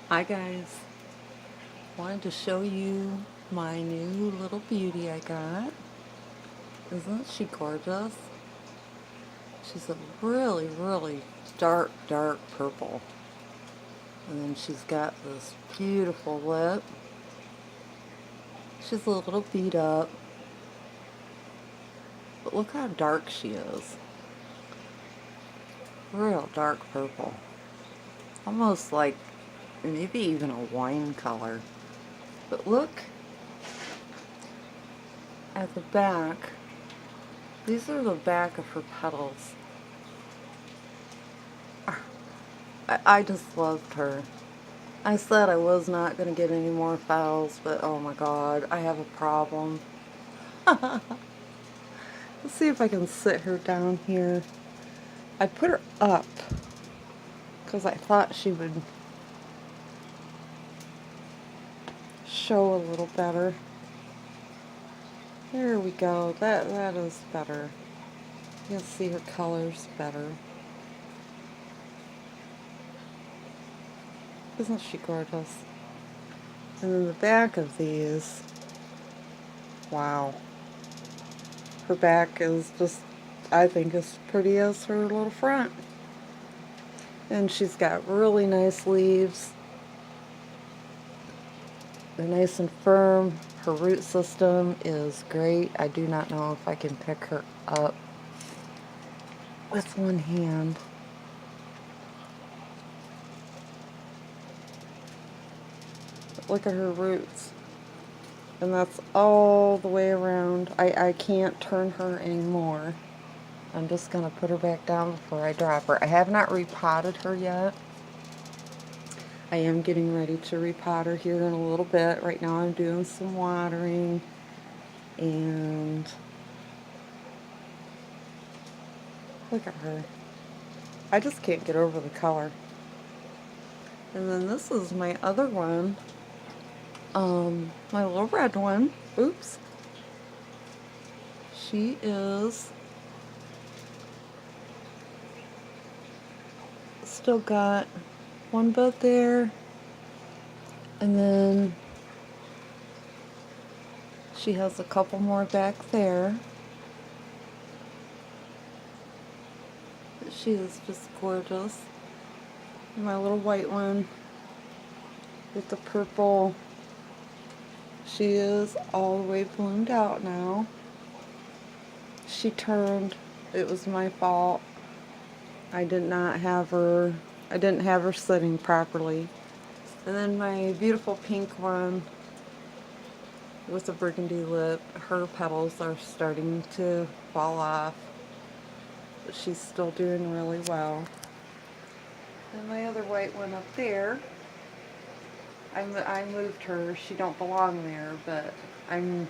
Hi guys, wanted to show you my new little beauty I got. Isn't she gorgeous? She's a really dark purple. And then she's got this beautiful lip. She's a little beat up, but look how dark she is. Real dark purple. Almost like maybe even a wine color. But look at the back. These are the back of her petals. I just loved her. I said I was not going to get any more fowls, but oh my god, I have a problem. Let's see if I can sit her down here. I put her up because I thought she would show a little better. There we go. That is better. You can see her colors better. Isn't she gorgeous? And then the back of these, wow. Her back is just, I think, as pretty as her little front. And she's got really nice leaves. They're nice and firm. Her root system is great. I do not know if I can pick her up with one hand. But look at her roots. And that's all the way around. I can't turn her anymore. I'm just going to put her back down before I drop her. I have not repotted her yet. I am getting ready to repot her here in a little bit. Right now I'm doing some watering, and look at her. I just can't get over the color. And then this is my other one, my little red one. Oops. She is still got one bud there, and then she has a couple more back there. But she is just gorgeous. And my little white one with the purple, she is all the way bloomed out now. She turned. It was my fault. I didn't have her sitting properly. And then my beautiful pink one with the burgundy lip, her petals are starting to fall off, but she's still doing really well. And my other white one up there, I moved her. She don't belong there, but I'm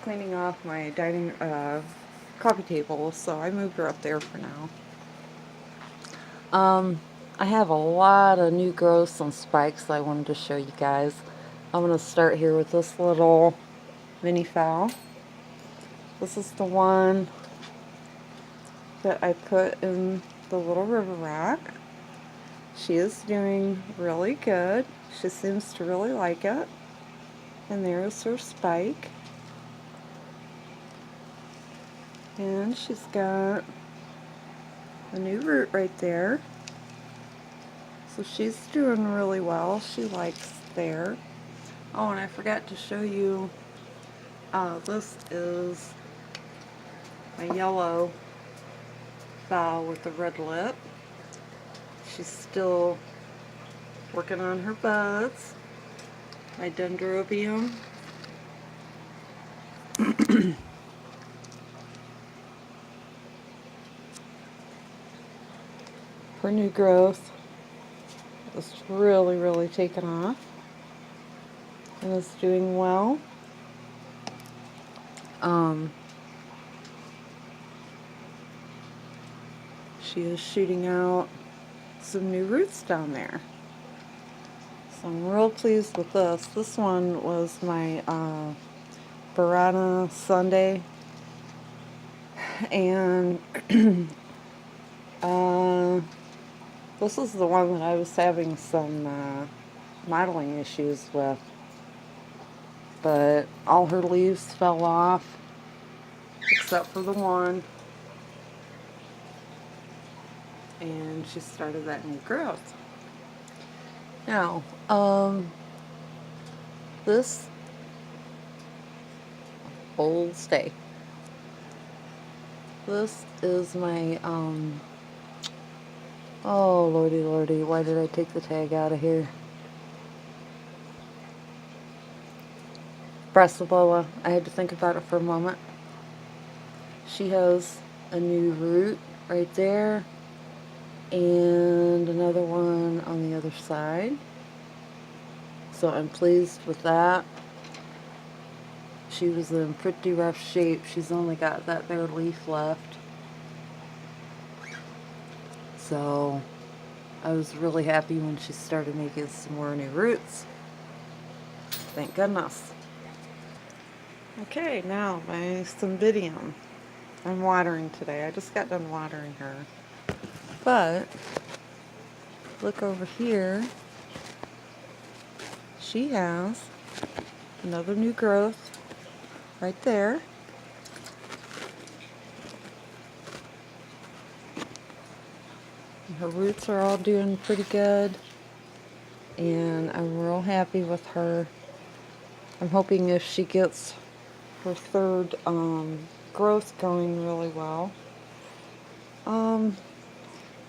cleaning off my dining coffee table, so I moved her up there for now. I have a lot of new growths and spikes I wanted to show you guys. I'm going to start here with this little mini fowl. This is the one that I put in the little river rock. She is doing really good. She seems to really like it. And there's her spike. And she's got a new root right there. So she's doing really well. She likes there. Oh, and I forgot to show you, this is my yellow fowl with the red lip. She's still working on her buds. My dendrobium. Her new growth is really taken off and is doing well. She is shooting out some new roots down there. So I'm real pleased with this. This one was my Burrata Sunday, and This is the one that I was having some modeling issues with. But all her leaves fell off, except for the one. And she started that new growth. Now, this will stay. This is my, oh lordy lordy, why did I take the tag out of here? Brassavola. I had to think about it for a moment. She has a new root right there, and another one on the other side. So I'm pleased with that. She was in pretty rough shape. She's only got that there leaf left. So I was really happy when she started making some more new roots. Thank goodness. Okay, now my Cymbidium. I'm watering today. I just got done watering her. But look over here. She has another new growth right there. Her roots are all doing pretty good, and I'm real happy with her. I'm hoping if she gets her third growth going really well.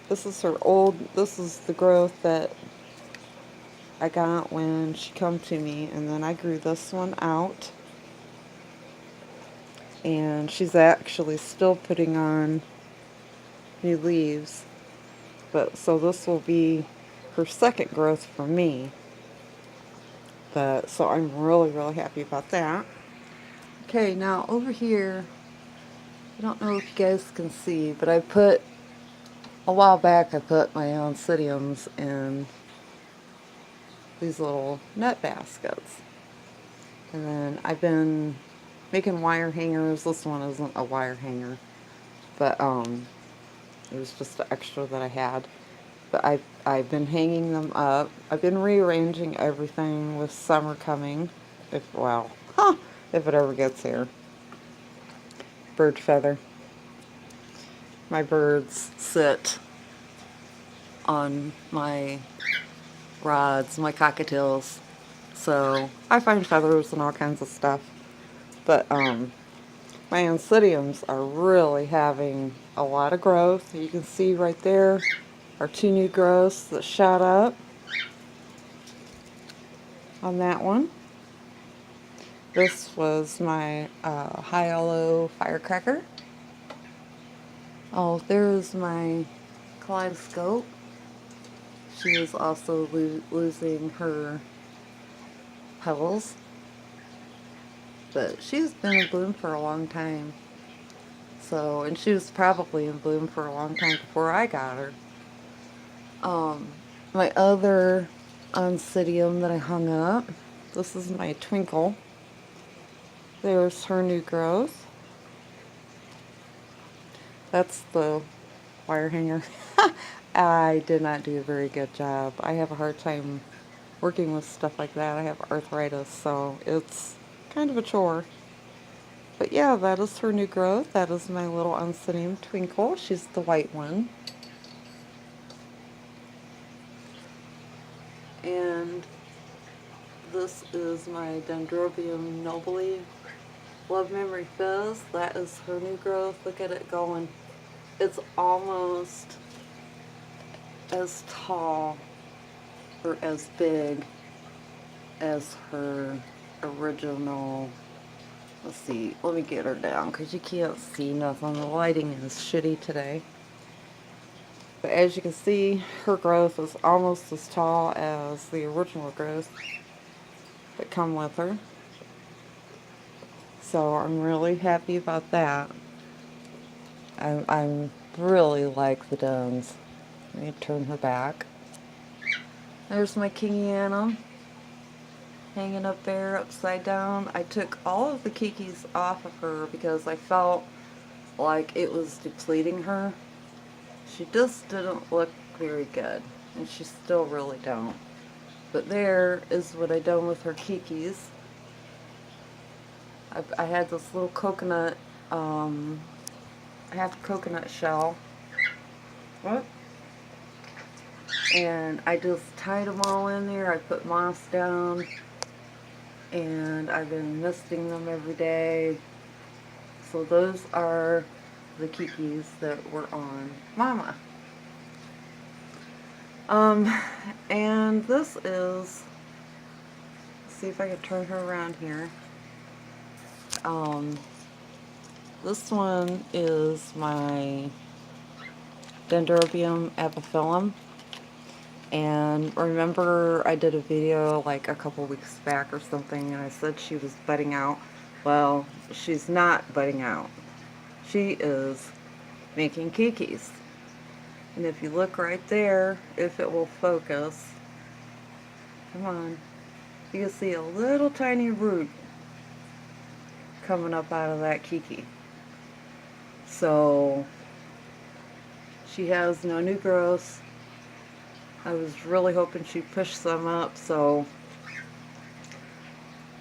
This is the growth that I got when she come to me, and then I grew this one out. And she's actually still putting on new leaves. But so this will be her second growth for me. But so I'm really, really happy about that. Okay, now over here, I don't know if you guys can see, but a while back I put my Oncidiums in these little net baskets. And then I've been making wire hangers. This one isn't a wire hanger, but it was just an extra that I had. But I've been hanging them up. I've been rearranging everything with summer coming. If it ever gets here. Bird feather. My birds sit on my rods, my cockatiels. So I find feathers and all kinds of stuff. But my Oncidiums are really having a lot of growth. You can see right there are two new growths that shot up on that one. This was my Hyolo firecracker. Oh, there's my kaleidoscope. She is also losing her petals. But she's been in bloom for a long time. So, and she was probably in bloom for a long time before I got her. My other Oncidium that I hung up, this is my Twinkle. There's her new growth. That's the wire hanger. I did not do a very good job. I have a hard time working with stuff like that. I have arthritis, so it's kind of a chore. But yeah, that is her new growth. That is my little Oncidium Twinkle. She's the white one. And this is my Dendrobium nobile Love Memory Fizz. That is her new growth. Look at it going. It's almost as tall or as big as her original. Let's see, let me get her down because you can't see nothing. The lighting is shitty today. But as you can see, her growth is almost as tall as the original growth that come with her. So I'm really happy about that. I'm really like the Duns. Let me turn her back. There's my Kingianum hanging up there upside down. I took all of the Kikis off of her because I felt like it was depleting her. She just didn't look very good, and she still really don't. But there is what I done with her Kikis. I had this little coconut, half coconut shell. What? And I just tied them all in there. I put moss down, and I've been misting them every day. So those are the Kikis that were on Mama. And this is, let's see if I can turn her around here. This one is my Dendrobium epiphyllum. And remember I did a video like a couple weeks back or something, and I said she was budding out. Well, she's not budding out. She is making Kikis. And if you look right there, if it will focus, come on, you can see a little tiny root coming up out of that Kiki. So she has no new growth. I was really hoping she'd push some up, so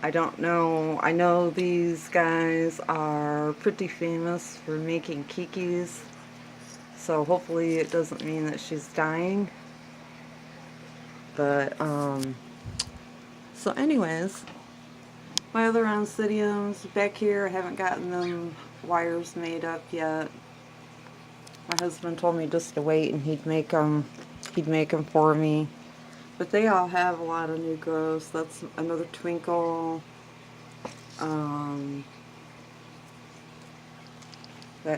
I don't know. I know these guys are pretty famous for making Kikis, so hopefully it doesn't mean that she's dying. But, so anyways, my other Oncidiums back here, I haven't gotten them wires made up yet. My husband told me just to wait and he'd make them for me. But they all have a lot of new growths. That's another Twinkle. That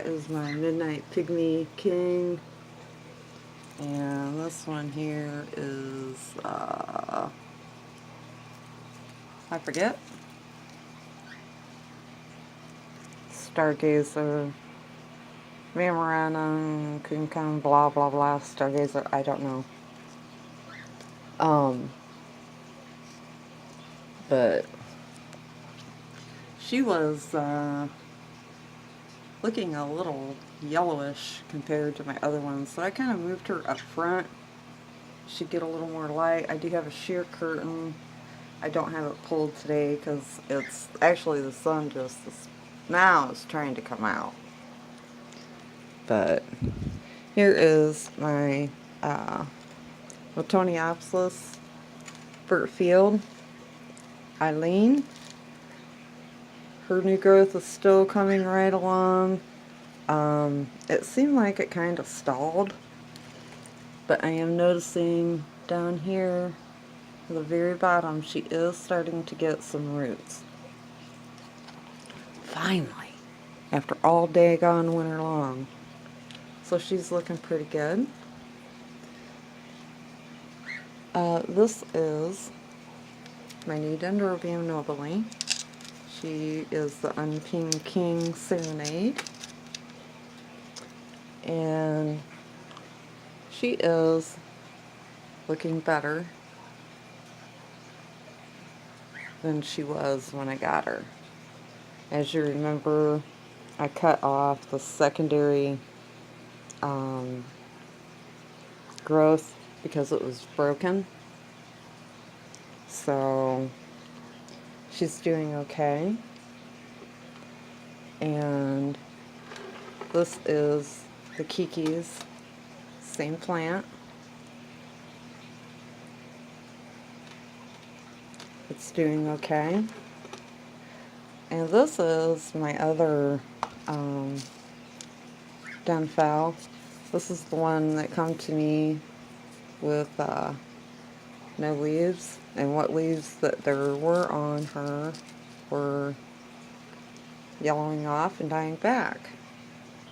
is my Midnight Pygmy King. And this one here is, I forget. Stargazer. Mamarana, Kunkun, blah blah blah, Stargazer, I don't know. But she was looking a little yellowish compared to my other ones, so I kind of moved her up front. She'd get a little more light. I do have a sheer curtain. I don't have it pulled today because it's actually the sun just now is trying to come out. But here is my Latoneopsis Burtfield Eileen. Her new growth is still coming right along. It seemed like it kind of stalled, but I am noticing down here at the very bottom she is starting to get some roots. Finally, after all day gone winter long. So she's looking pretty good. This is my new Dendrobium nobile. She is the Unping King Serenade. And she is looking better than she was when I got her. As you remember, I cut off the secondary growth because it was broken. So she's doing okay. And this is the Kikis, same plant. It's doing okay. And this is my other Denphal. This is the one that come to me with no leaves, and what leaves that there were on her were yellowing off and dying back.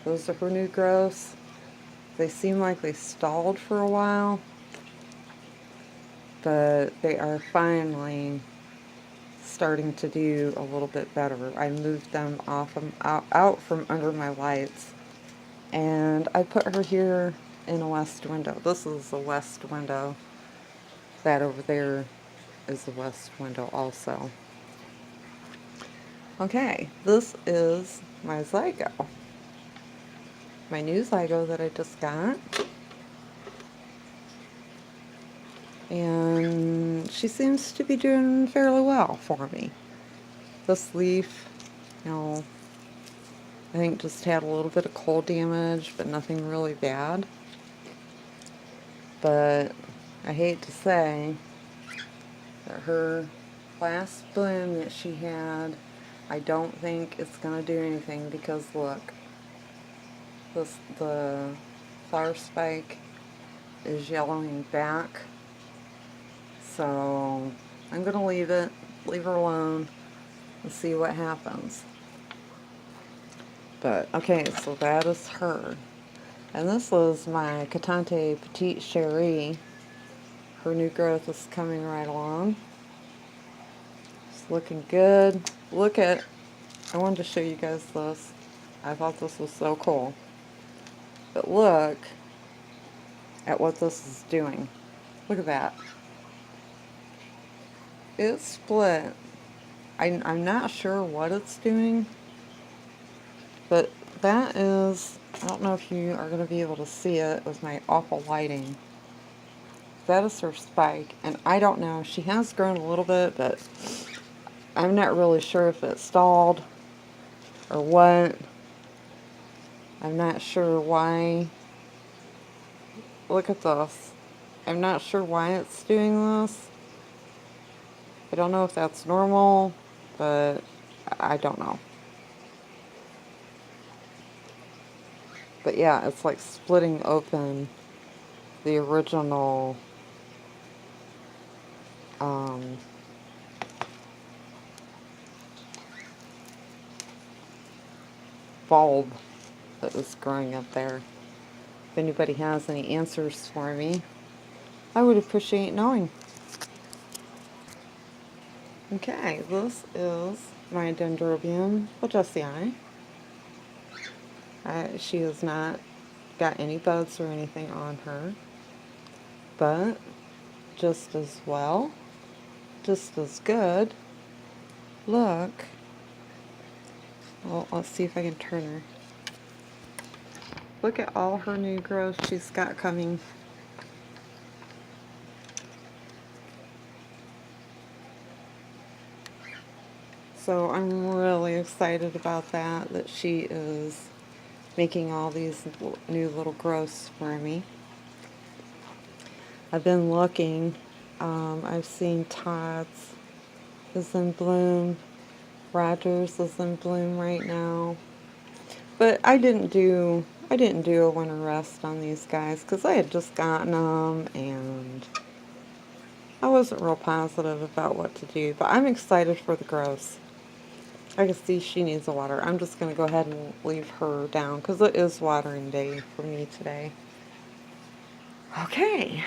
Those are her new growths. They seem like they stalled for a while, but they are finally starting to do a little bit better. I moved them out from under my lights, and I put her here in a west window. This is a west window. That over there is the west window also. Okay, this is my Zygo. My new Zygo that I just got. and she seems to be doing fairly well for me. This leaf, you know, I think just had a little bit of cold damage, but nothing really bad. But I hate to say that her last bloom that she had, I don't think it's going to do anything, because look, the flower spike is yellowing back. So I'm going to leave her alone, and see what happens. But okay, so that is her. And this was my Catante Petite Cherie. Her new growth is coming right along. It's looking good. Look at, I wanted to show you guys this. I thought this was so cool. But look at what this is doing. Look at that. It's split. I'm not sure what it's doing, but that is, I don't know if you are going to be able to see it with my awful lighting. That is her spike, and I don't know, she has grown a little bit, but I'm not really sure if it stalled or what. I'm not sure why. Look at this. I'm not sure why it's doing this. I don't know if that's normal, but I don't know. But yeah, it's like splitting open the original bulb that was growing up there. If anybody has any answers for me, I would appreciate knowing. Okay, this is my Dendrobium Flagesii. She has not got any buds or anything on her, but just as well, just as good. Look. Well, let's see if I can turn her. Look at all her new growth she's got coming. So I'm really excited about that she is making all these new little growths for me. I've been looking. I've seen Todd's is in bloom. Rogers is in bloom right now. But I didn't do a winter rest on these guys because I had just gotten them and I wasn't real positive about what to do. But I'm excited for the growths. I can see she needs a water. I'm just going to go ahead and leave her down because it is watering day for me today. Okay.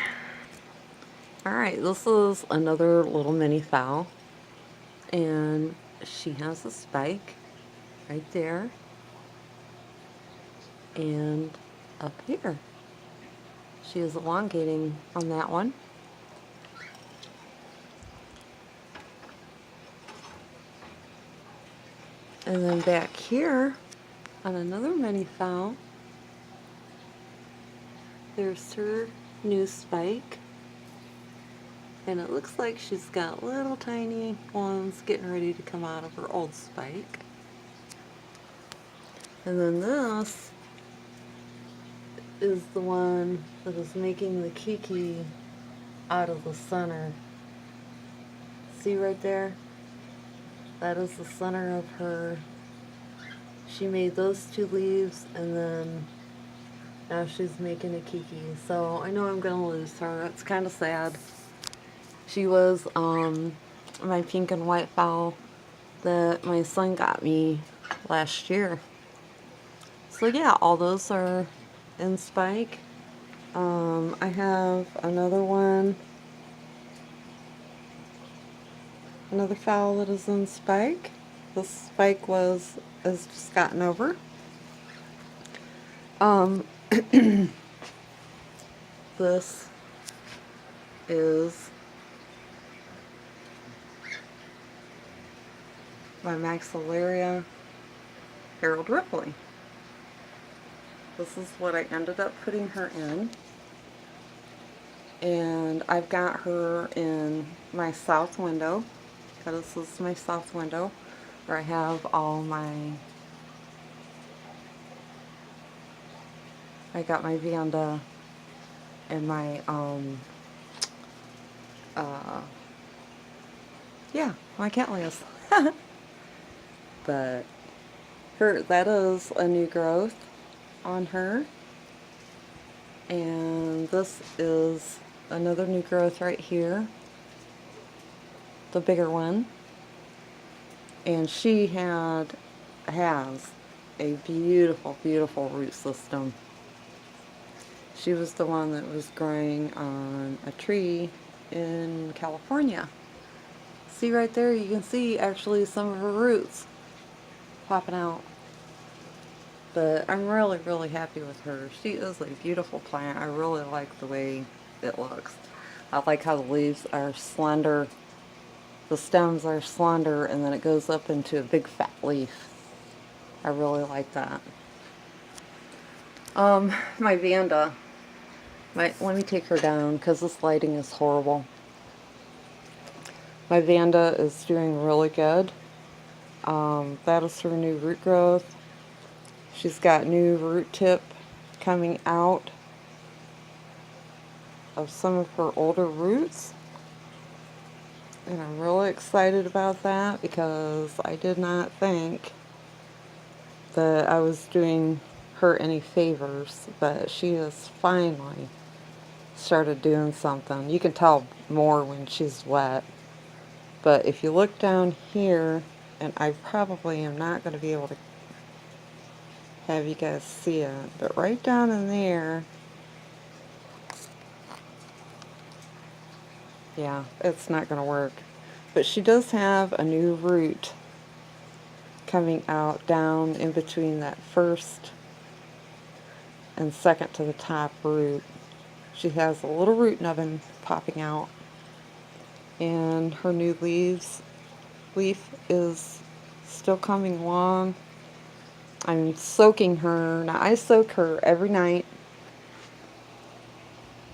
Alright, this is another little mini fowl. And she has a spike right there. And up here. She is elongating on that one. And then back here on another mini fowl, there's her new spike. And it looks like she's got little tiny ones getting ready to come out of her old spike. And then this is the one that is making the kiki out of the center. See right there? That is the center of her. She made those two leaves and then now she's making a kiki. So I know I'm gonna lose her. It's kind of sad. She was my pink and white fowl that my son got me last year. So yeah, all those are in spike. I have another one, another fowl that is in spike. This spike has just gotten over. This is my Maxillaria Harold Ripley. This is what I ended up putting her in. And I've got her in my south window. This is my south window where I have all my, I got my Vanda and my, yeah, my Cattleys. But that is a new growth on her. And this is another new growth right here, the bigger one. And she has a beautiful, beautiful root system. She was the one that was growing on a tree in California. See right there, you can see actually some of her roots popping out. But I'm really, really happy with her. She is a beautiful plant. I really like the way it looks. I like how the leaves are slender. The stems are slender and then it goes up into a big fat leaf. I really like that. My Vanda. Let me take her down because this lighting is horrible. My Vanda is doing really good. That is her new root growth. She's got new root tip coming out of some of her older roots. And I'm really excited about that because I did not think that I was doing her any favors, but she has finally started doing something. You can tell more when she's wet. But if you look down here, and I probably am not going to be able to have you guys see it, but right down in there, yeah, it's not going to work. But she does have a new root coming out down in between that first and second to the top root. She has a little root nubbin popping out, and her new leaf is still coming along. I'm soaking her. Now I soak her every night,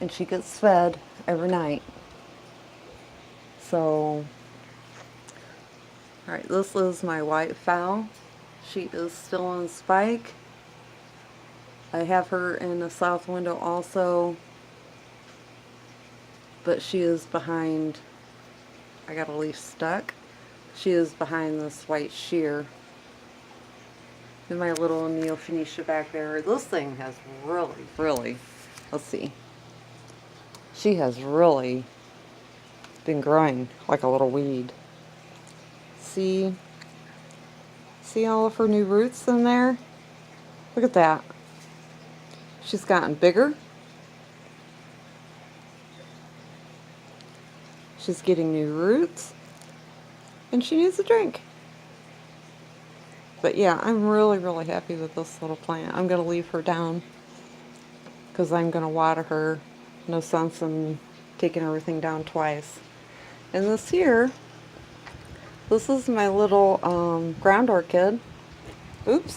and she gets fed every night. So, alright, this is my white fowl. She is still on spike. I have her in the south window also, but she is behind, I got a leaf stuck. She is behind this white sheer. And my little Neophoenicia back there. This thing has really, let's see. She has really been growing like a little weed. See all of her new roots in there? Look at that. She's gotten bigger. She's getting new roots. And she needs a drink. But yeah, I'm really happy with this little plant. I'm going to leave her down because I'm going to water her. No sense in taking everything down twice. And this here, this is my little ground orchid. Oops.